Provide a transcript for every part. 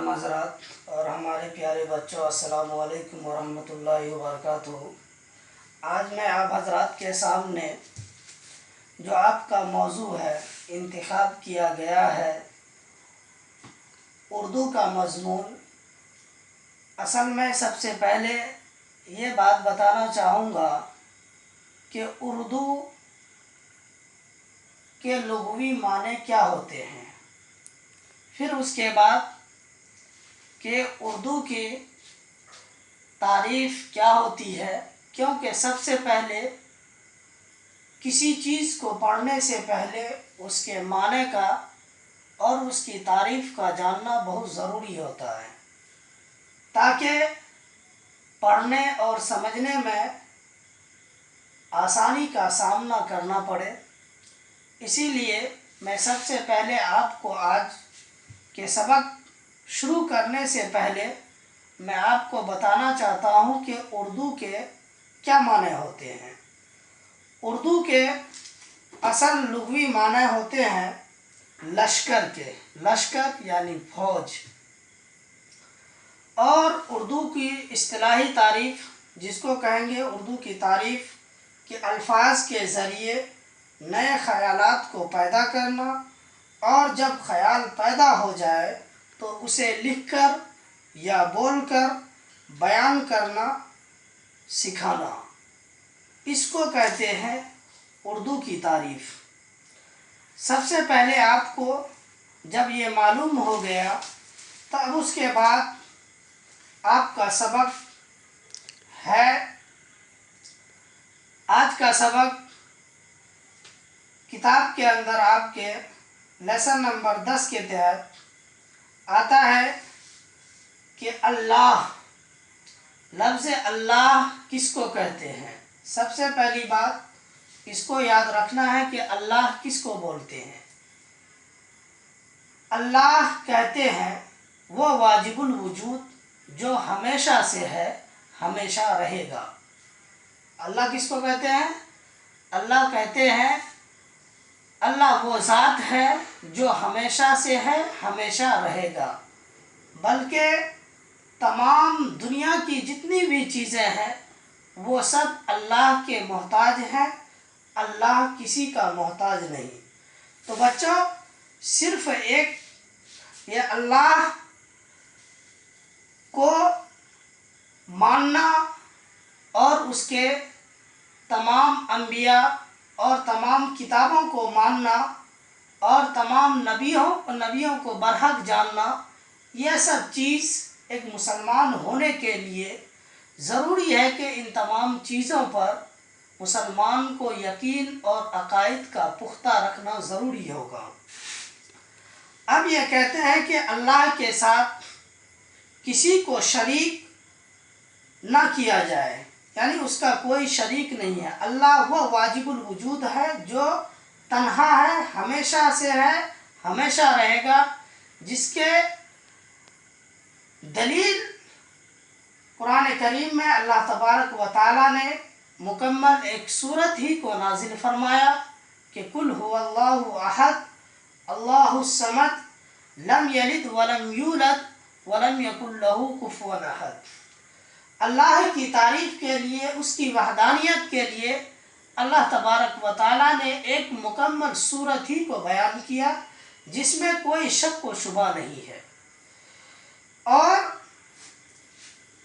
محترم حضرات اور ہمارے پیارے بچوں، السلام علیکم ورحمۃ اللہ وبرکاتہ۔ آج میں آپ حضرات کے سامنے جو آپ کا موضوع ہے انتخاب کیا گیا ہے اردو کا مضمون۔ اصل میں سب سے پہلے یہ بات بتانا چاہوں گا کہ اردو کے لغوی معنی کیا ہوتے ہیں، پھر اس کے بعد کہ اردو کی تعریف کیا ہوتی ہے، کیونکہ سب سے پہلے کسی چیز کو پڑھنے سے پہلے اس کے معنی کا اور اس کی تعریف کا جاننا بہت ضروری ہوتا ہے، تاکہ پڑھنے اور سمجھنے میں آسانی کا سامنا کرنا پڑے۔ اسی لیے میں سب سے پہلے آپ کو آج کے سبق شروع کرنے سے پہلے میں آپ کو بتانا چاہتا ہوں کہ اردو کے کیا معنی ہوتے ہیں۔ اردو کے اصل لغوی معنی ہوتے ہیں لشکر کے، لشکر یعنی فوج، اور اردو کی اصطلاحی تعریف جس کو کہیں گے اردو کی تعریف کہ الفاظ کے ذریعے نئے خیالات کو پیدا کرنا، اور جب خیال پیدا ہو جائے تو اسے لکھ کر یا بول کر بیان کرنا سکھانا، اس کو کہتے ہیں اردو کی تعریف۔ سب سے پہلے آپ کو جب یہ معلوم ہو گیا تب اس کے بعد آپ کا سبق ہے، آج کا سبق کتاب کے اندر آپ کے لیسن نمبر 10 کے تحت آتا ہے کہ اللہ، لفظ اللہ کس کو کہتے ہیں۔ سب سے پہلی بات اس کو یاد رکھنا ہے کہ اللہ کس کو بولتے ہیں۔ اللہ کہتے ہیں وہ واجب الوجود جو ہمیشہ سے ہے، ہمیشہ رہے گا۔ اللہ کس کو کہتے ہیں؟ اللہ کہتے ہیں اللہ وہ ذات ہے جو ہمیشہ سے ہے، ہمیشہ رہے گا، بلکہ تمام دنیا کی جتنی بھی چیزیں ہیں وہ سب اللہ کے محتاج ہیں، اللہ کسی کا محتاج نہیں۔ تو بچوں، صرف ایک یہ اللہ کو ماننا اور اس کے تمام انبیاء اور تمام کتابوں کو ماننا اور تمام نبیوں کو برحق جاننا، یہ سب چیز ایک مسلمان ہونے کے لیے ضروری ہے کہ ان تمام چیزوں پر مسلمان کو یقین اور عقائد کا پختہ رکھنا ضروری ہوگا۔ اب یہ کہتے ہیں کہ اللہ کے ساتھ کسی کو شریک نہ کیا جائے، یعنی اس کا کوئی شریک نہیں ہے۔ اللہ وہ واجب الوجود ہے جو تنہا ہے، ہمیشہ سے ہے، ہمیشہ رہے گا، جس کے دلیل قرآن کریم میں اللہ تبارک و تعالیٰ نے مکمل ایک سورت ہی کو نازل فرمایا کہ قل هو اللہ احد اللہ الصمد لم یلد ولم یولد ولم یکن لہ کفوا احد۔ اللہ کی تعریف کے لیے، اس کی وحدانیت کے لیے اللہ تبارک و تعالیٰ نے ایک مکمل سورت ہی کو بیان کیا جس میں کوئی شک و شبہ نہیں ہے۔ اور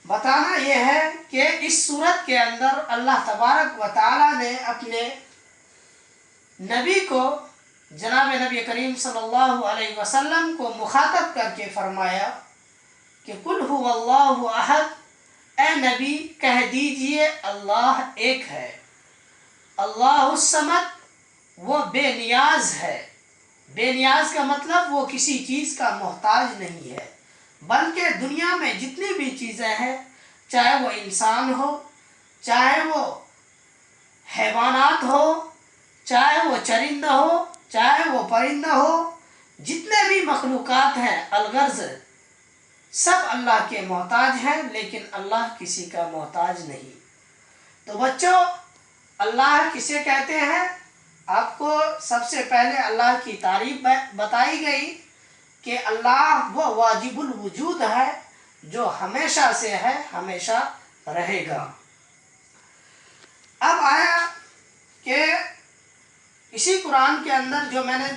بتانا یہ ہے کہ اس سورت کے اندر اللہ تبارک و تعالیٰ نے اپنے نبی کو، جناب نبی کریم صلی اللہ علیہ وسلم کو مخاطب کر کے فرمایا کہ قل هو اللہ احد، اے نبی کہہ دیجئے اللہ ایک ہے، اللہ الصمد وہ بے نیاز ہے۔ بے نیاز کا مطلب وہ کسی چیز کا محتاج نہیں ہے، بلکہ دنیا میں جتنی بھی چیزیں ہیں، چاہے وہ انسان ہو، چاہے وہ حیوانات ہو، چاہے وہ چرندہ ہو، چاہے وہ پرندہ ہو، جتنے بھی مخلوقات ہیں الغرض سب اللہ کے محتاج ہیں، لیکن اللہ کسی کا محتاج نہیں۔ تو بچوں، اللہ کسے کہتے ہیں؟ آپ کو سب سے پہلے اللہ کی تعریف بتائی گئی، کہ اللہ وہ واجب الوجود ہے جو ہمیشہ سے ہے، ہمیشہ رہے گا۔ اب آیا کہ اسی قرآن کے اندر جو میں نے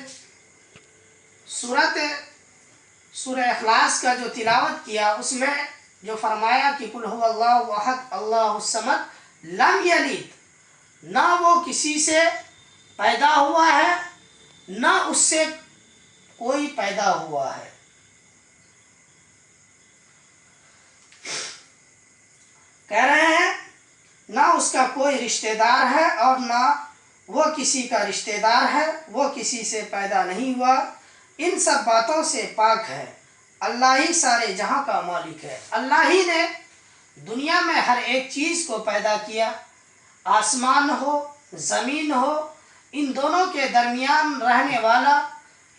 سورہ اخلاص کا جو تلاوت کیا، اس میں جو فرمایا کہ قل هو اللہ احد اللہ الصمد لم یلد، نہ وہ کسی سے پیدا ہوا ہے نہ اس سے کوئی پیدا ہوا ہے۔ کہہ رہے ہیں نہ اس کا کوئی رشتہ دار ہے اور نہ وہ کسی کا رشتہ دار ہے، وہ کسی سے پیدا نہیں ہوا، ان سب باتوں سے پاک ہے، اللہ ہی سارے جہاں کا مالک ہے۔ اللہ ہی نے دنیا میں ہر ایک چیز کو پیدا کیا، آسمان ہو زمین ہو، ان دونوں کے درمیان رہنے والا،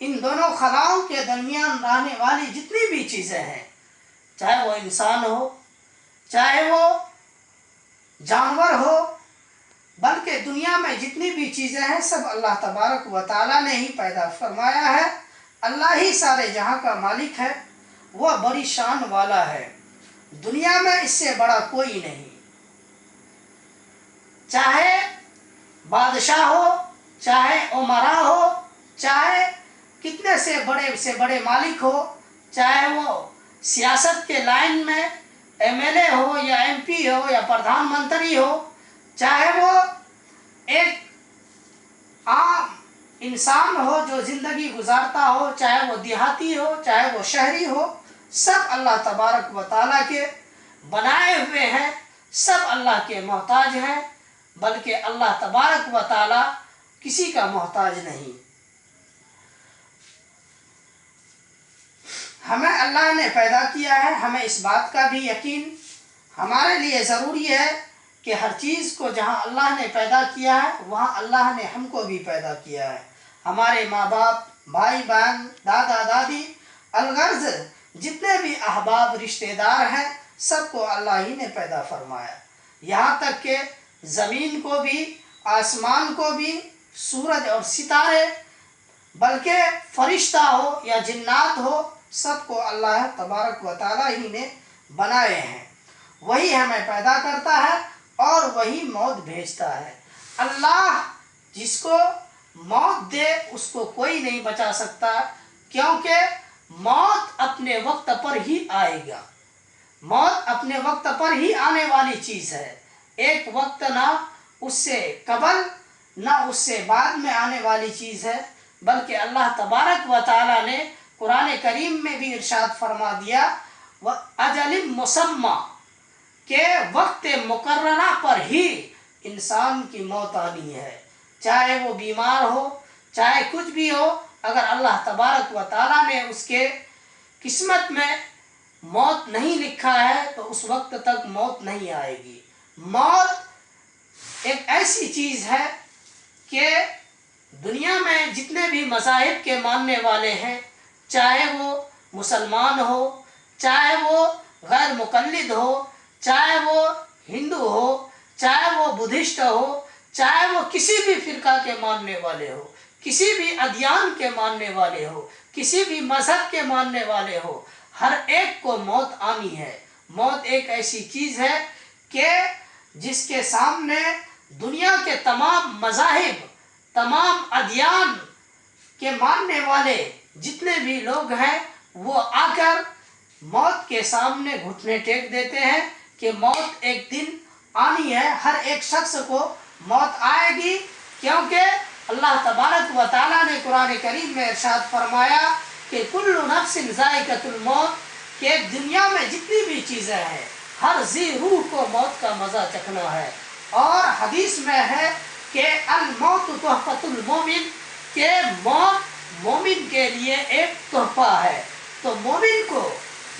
ان دونوں خلاؤں کے درمیان رہنے والی جتنی بھی چیزیں ہیں، چاہے وہ انسان ہو چاہے وہ جانور ہو، بلکہ دنیا میں جتنی بھی چیزیں ہیں سب اللہ تبارک و تعالیٰ نے ہی پیدا فرمایا ہے۔ اللہ ہی سارے جہاں کا مالک ہے، وہ بڑی شان والا ہے، دنیا میں اس سے بڑا کوئی نہیں، چاہے بادشاہ ہو چاہے امراء ہو، چاہے کتنے سے بڑے مالک ہو، چاہے وہ سیاست کے لائن میں ایم ایل اے ہو یا ایم پی ہو یا پردھان منتری ہو، چاہے وہ ایک عام انسان ہو جو زندگی گزارتا ہو، چاہے وہ دیہاتی ہو چاہے وہ شہری ہو، سب اللہ تبارک و تعالیٰ کے بنائے ہوئے ہیں، سب اللہ کے محتاج ہیں، بلکہ اللہ تبارک و تعالیٰ کسی کا محتاج نہیں۔ ہمیں اللہ نے پیدا کیا ہے، ہمیں اس بات کا بھی یقین ہمارے لیے ضروری ہے کہ ہر چیز کو جہاں اللہ نے پیدا کیا ہے وہاں اللہ نے ہم کو بھی پیدا کیا ہے۔ ہمارے ماں باپ، بھائی بہن، دادا دادی، الغرض جتنے بھی احباب رشتہ دار ہیں سب کو اللہ ہی نے پیدا فرمایا، یہاں تک کہ زمین کو بھی، آسمان کو بھی، سورج اور ستارے، بلکہ فرشتہ ہو یا جنات ہو، سب کو اللہ تبارک و تعالیٰ ہی نے بنائے ہیں۔ وہی ہمیں پیدا کرتا ہے اور وہی موت بھیجتا ہے۔ اللہ جس کو موت دے اس کو کوئی نہیں بچا سکتا، کیونکہ موت اپنے وقت پر ہی آئے گا، موت اپنے وقت پر ہی آنے والی چیز ہے، ایک وقت نہ اس سے قبل نہ اس سے بعد میں آنے والی چیز ہے، بلکہ اللہ تبارک و تعالیٰ نے قرآن کریم میں بھی ارشاد فرما دیا وَأَجَلٍ مُّسَمًّى کہ وقت مقررہ پر ہی انسان کی موت آنی ہے، چاہے وہ بیمار ہو چاہے کچھ بھی ہو، اگر اللہ تبارک و تعالیٰ نے اس کے قسمت میں موت نہیں لکھا ہے تو اس وقت تک موت نہیں آئے گی۔ موت ایک ایسی چیز ہے کہ دنیا میں جتنے بھی مذاہب کے ماننے والے ہیں، چاہے وہ مسلمان ہو چاہے وہ غیر مقلد ہو، چاہے وہ ہندو ہو چاہے وہ بدھسٹ ہو، چاہے وہ کسی بھی فرقہ کے ماننے والے ہو، کسی بھی ادیان کے ماننے والے ہو، کسی بھی مذہب کے ماننے والے ہو، ہر ایک کو موت آنی ہے۔ موت ایک ایسی چیز ہے کہ جس کے سامنے دنیا کے تمام مذاہب، تمام ادیان کے ماننے والے جتنے بھی لوگ ہیں وہ آ کر موت کے سامنے گھٹنے ٹیک دیتے ہیں کہ موت ایک دن آنی ہے، ہر ایک شخص کو موت آئے گی، کیونکہ اللہ تبارک و تعالیٰ نے قرآن کریم میں ارشاد فرمایا کہ کل نفس ذائقۃ الموت، کہ دنیا میں جتنی بھی چیزیں ہیں ہر ذی روح کو موت کا مزہ چکھنا ہے، اور حدیث میں ہے کہ الموت تحفۃ المومن، کہ موت مومن کے لیے ایک تحفہ ہے۔ تو مومن کو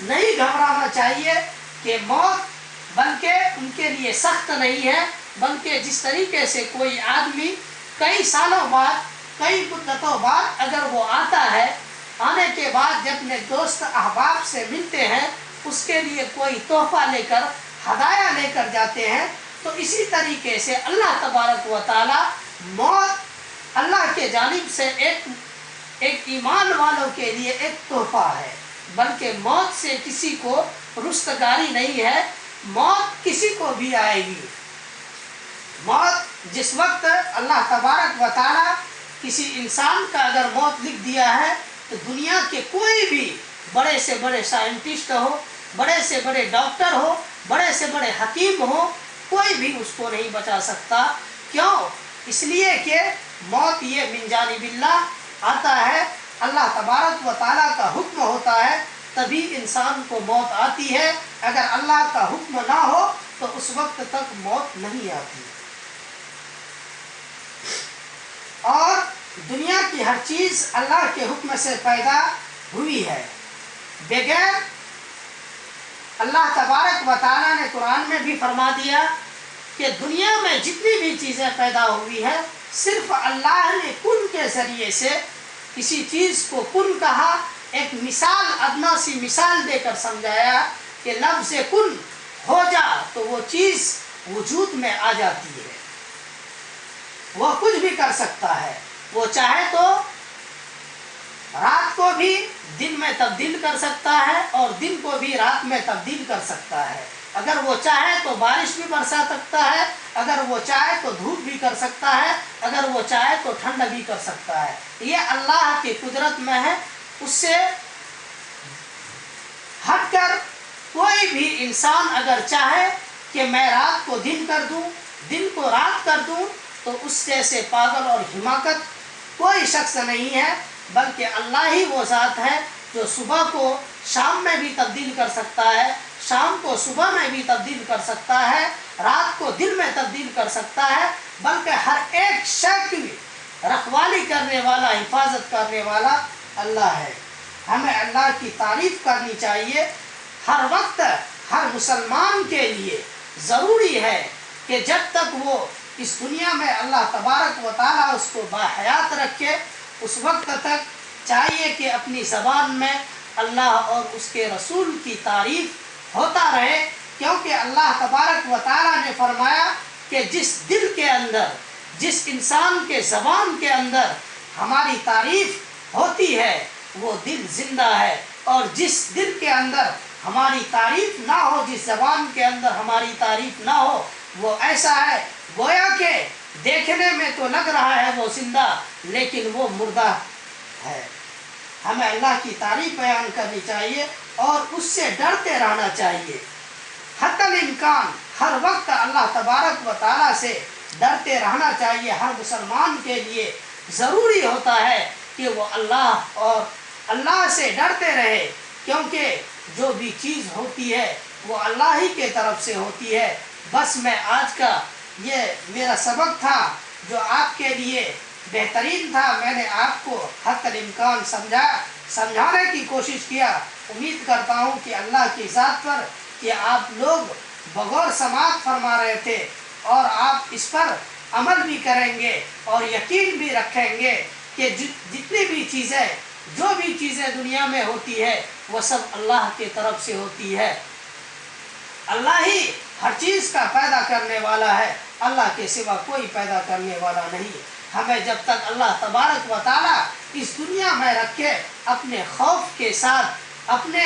نہیں گھبرانا چاہیے کہ موت بلکہ ان کے لیے سخت نہیں ہے، بلکہ جس طریقے سے کوئی آدمی کئی سالوں بعد کئی مدتوں بعد اگر وہ آتا ہے، آنے کے بعد جب اپنے دوست احباب سے ملتے ہیں اس کے لیے کوئی تحفہ لے کر، ہدایہ لے کر جاتے ہیں، تو اسی طریقے سے اللہ تبارک و تعالی موت اللہ کے جانب سے ایک ایک ایمان والوں کے لیے ایک تحفہ ہے، بلکہ موت سے کسی کو رستگاری نہیں ہے، موت کسی کو بھی آئے گی۔ موت جس وقت اللہ تبارک و تعالی کسی انسان کا اگر موت لکھ دیا ہے تو دنیا کے کوئی بھی بڑے سے بڑے سائنٹسٹ ہو، بڑے سے بڑے ڈاکٹر ہو، بڑے سے بڑے حکیم ہو، کوئی بھی اس کو نہیں بچا سکتا۔ کیوں؟ اس لیے کہ موت یہ من جانب اللہ آتا ہے، اللہ تبارک و تعالیٰ کا حکم ہوتا ہے تبھی انسان کو موت آتی ہے، اگر اللہ کا حکم نہ ہو تو اس وقت تک موت نہیں آتی۔ اور دنیا کی ہر چیز اللہ کے حکم سے پیدا ہوئی ہے، بغیر اللہ تبارک و تعالیٰ نے قرآن میں بھی فرما دیا کہ دنیا میں جتنی بھی چیزیں پیدا ہوئی ہے صرف اللہ نے کن کے ذریعے سے کسی چیز کو کن کہا، ایک مثال ادنا سی مثال دے کر سمجھایا کہ لفظ کن ہو جا تو وہ چیز وجود میں آ جاتی ہے، وہ کچھ بھی کر سکتا ہے، وہ چاہے تو رات کو بھی دن میں تبدیل کر سکتا ہے اور دن کو بھی رات میں تبدیل کر سکتا ہے، اگر وہ چاہے تو بارش بھی برسا سکتا ہے، اگر وہ چاہے تو دھوپ بھی کر سکتا ہے، اگر وہ چاہے تو ٹھنڈ بھی کر سکتا ہے۔ یہ اللہ کی قدرت میں ہے، اس سے ہٹ کر کوئی بھی انسان اگر چاہے کہ میں رات کو دن کر دوں، دن کو رات کر دوں، تو اس جیسے پاگل اور حماقت کوئی شخص نہیں ہے، بلکہ اللہ ہی وہ ذات ہے جو صبح کو شام میں بھی تبدیل کر سکتا ہے، شام کو صبح میں بھی تبدیل کر سکتا ہے، رات کو دن میں تبدیل کر سکتا ہے، بلکہ ہر ایک شے کی رکھوالی کرنے والا، حفاظت کرنے والا اللہ ہے۔ ہمیں اللہ کی تعریف کرنی چاہیے۔ ہر وقت ہر مسلمان کے لیے ضروری ہے کہ جب تک وہ اس دنیا میں اللہ تبارک و تعالیٰ اس کو باحیات رکھے، اس وقت تک چاہیے کہ اپنی زبان میں اللہ اور اس کے رسول کی تعریف ہوتا رہے، کیونکہ اللہ تبارک و تعالیٰ نے فرمایا کہ جس دل کے اندر، جس انسان کے زبان کے اندر ہماری تعریف ہوتی ہے وہ دل زندہ ہے، اور جس دل کے اندر ہماری تعریف نہ ہو، جس زبان کے اندر ہماری تعریف نہ ہو، وہ ایسا ہے گویا کہ دیکھنے میں تو لگ رہا ہے وہ زندہ لیکن وہ مردہ ہے۔ ہمیں اللہ کی تعریف بیان کرنی چاہیے اور اس سے ڈرتے رہنا چاہیے، حتی الامکان ہر وقت اللہ تبارک و تعالیٰ سے ڈرتے رہنا چاہیے۔ ہر مسلمان کے لیے ضروری ہوتا ہے کہ وہ اللہ اور اللہ سے ڈرتے رہے، کیونکہ جو بھی چیز ہوتی ہے وہ اللہ ہی کے طرف سے ہوتی ہے۔ بس میں آج کا یہ میرا سبق تھا جو آپ کے لیے بہترین تھا، میں نے آپ کو حتی الامکان سمجھانے کی کوشش کیا۔ امید کرتا ہوں کہ اللہ کی ذات پر کہ آپ لوگ بغور سماعت فرما رہے تھے اور آپ اس پر عمل بھی کریں گے اور یقین بھی رکھیں گے کہ جتنی بھی چیزیں، جو بھی چیزیں دنیا میں ہوتی ہے وہ سب اللہ کی طرف سے ہوتی ہے۔ اللہ ہی ہر چیز کا پیدا کرنے والا ہے، اللہ کے سوا کوئی پیدا کرنے والا نہیں۔ ہمیں جب تک اللہ تبارک و تعالیٰ اس دنیا میں رکھے، اپنے خوف کے ساتھ، اپنے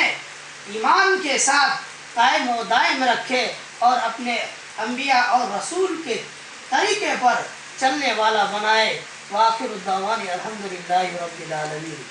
ایمان کے ساتھ قائم و دائم رکھے اور اپنے انبیاء اور رسول کے طریقے پر چلنے والا بنائے۔ وآخر الدعوان الحمدللہ رب العالمین۔